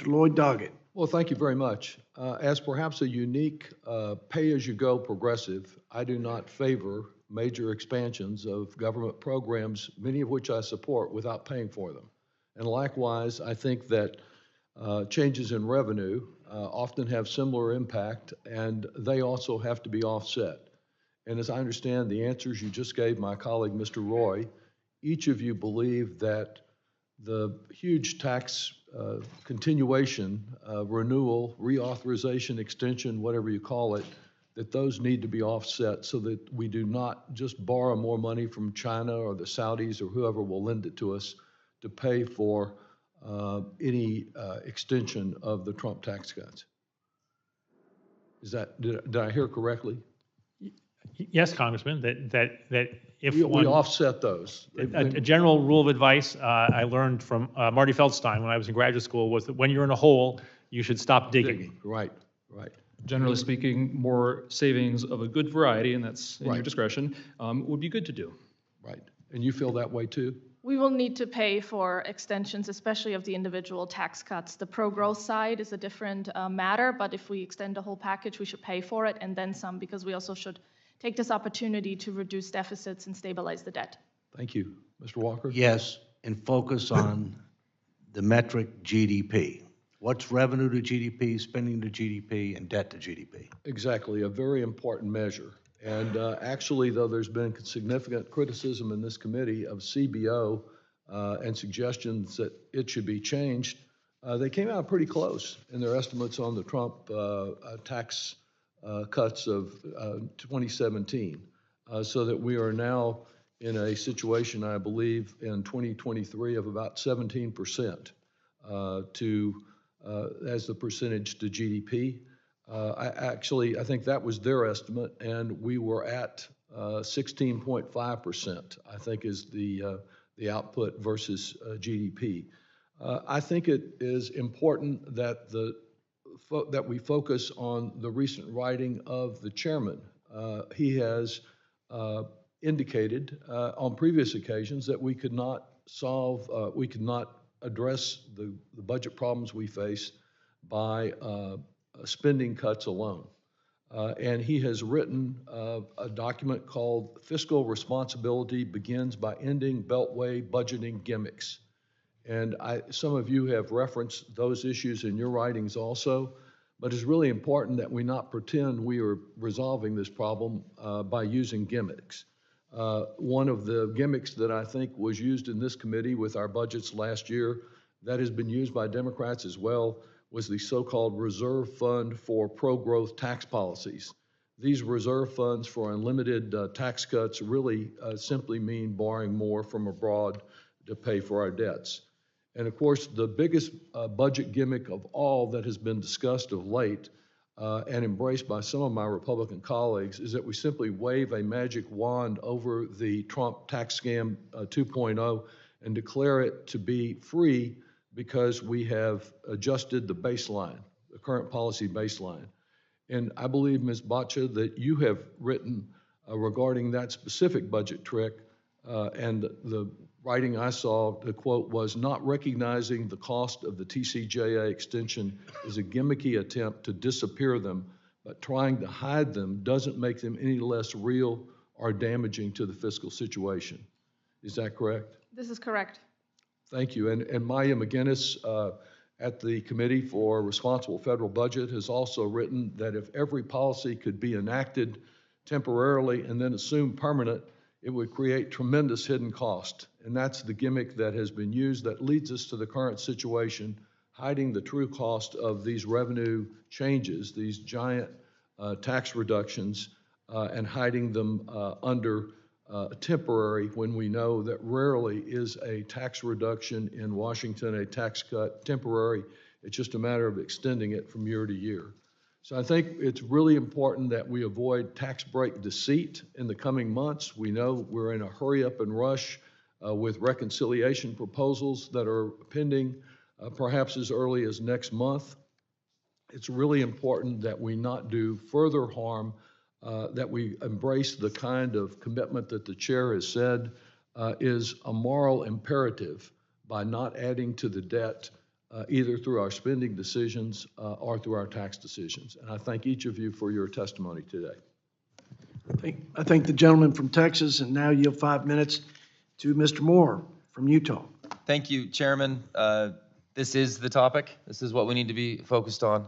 Mr. Lloyd Doggett. Well, thank you very much. As perhaps a unique pay-as-you-go progressive, I do not favor major expansions of government programs, many of which I support, without paying for them. And likewise, I think that changes in revenue often have similar impact, and they also have to be offset. And as I understand the answers you just gave my colleague, Mr. Roy, each of you believe that the huge tax continuation, renewal, reauthorization, extension, whatever you call it, that those need to be offset so that we do not just borrow more money from China or the Saudis or whoever will lend it to us to pay for any extension of the Trump tax cuts. Is that, did I hear correctly? Yes, Congressman, that if we one offset those. A general rule of advice I learned from Marty Feldstein when I was in graduate school was that when you're in a hole, you should stop digging. Right, right. Generally speaking, more savings of a good variety, and that's in your discretion, would be good to do. Right. And you feel that way too? We will need to pay for extensions, especially of the individual tax cuts. The pro-growth side is a different matter, but if we extend the whole package, we should pay for it and then some, because we also should take this opportunity to reduce deficits and stabilize the debt. Thank you. Mr. Walker? Yes, and focus on the metric GDP. What's revenue to GDP, spending to GDP, and debt to GDP? Exactly, a very important measure. And actually, though there's been significant criticism in this committee of CBO and suggestions that it should be changed, they came out pretty close in their estimates on the Trump tax cuts of 2017, so that we are now in a situation, I believe, in 2023 of about 17% as the percentage to GDP. I think that was their estimate, and we were at 16.5%, I think is the output versus GDP. I think it is important that that we focus on the recent writing of the chairman. He has indicated on previous occasions that we could not address the budget problems we face by spending cuts alone. And he has written a document called Fiscal Responsibility Begins by Ending Beltway Budgeting Gimmicks. And some of you have referenced those issues in your writings also, but it's really important that we not pretend we are resolving this problem by using gimmicks. One of the gimmicks that I think was used in this committee with our budgets last year, that has been used by Democrats as well, was the so-called reserve fund for pro-growth tax policies. These reserve funds for unlimited tax cuts really simply mean borrowing more from abroad to pay for our debts. And of course, the biggest budget gimmick of all that has been discussed of late and embraced by some of my Republican colleagues is that we simply wave a magic wand over the Trump tax scam 2.0 and declare it to be free because we have adjusted the baseline, the current policy baseline. And I believe, Ms. Boccia, that you have written regarding that specific budget trick, and the writing I saw, the quote was, "Not recognizing the cost of the TCJA extension is a gimmicky attempt to disappear them, but trying to hide them doesn't make them any less real or damaging to the fiscal situation." Is that correct? This is correct. Thank you. And Maya McGinnis at the Committee for Responsible Federal Budget has also written that if every policy could be enacted temporarily and then assumed permanent, it would create tremendous hidden cost. And that's the gimmick that has been used that leads us to the current situation, hiding the true cost of these revenue changes, these giant tax reductions, and hiding them under temporary, when we know that rarely is a tax reduction in Washington a tax cut temporary. It's just a matter of extending it from year to year. So I think it's really important that we avoid tax break deceit in the coming months. We know we're in a hurry up and rush with reconciliation proposals that are pending perhaps as early as next month. It's really important that we not do further harm, that we embrace the kind of commitment that the chair has said is a moral imperative by not adding to the debt either through our spending decisions or through our tax decisions. And I thank each of you for your testimony today. I thank the gentleman from Texas, and now yield 5 minutes to Mr. Moore from Utah. Thank you, Chairman. This is the topic. This is what we need to be focused on.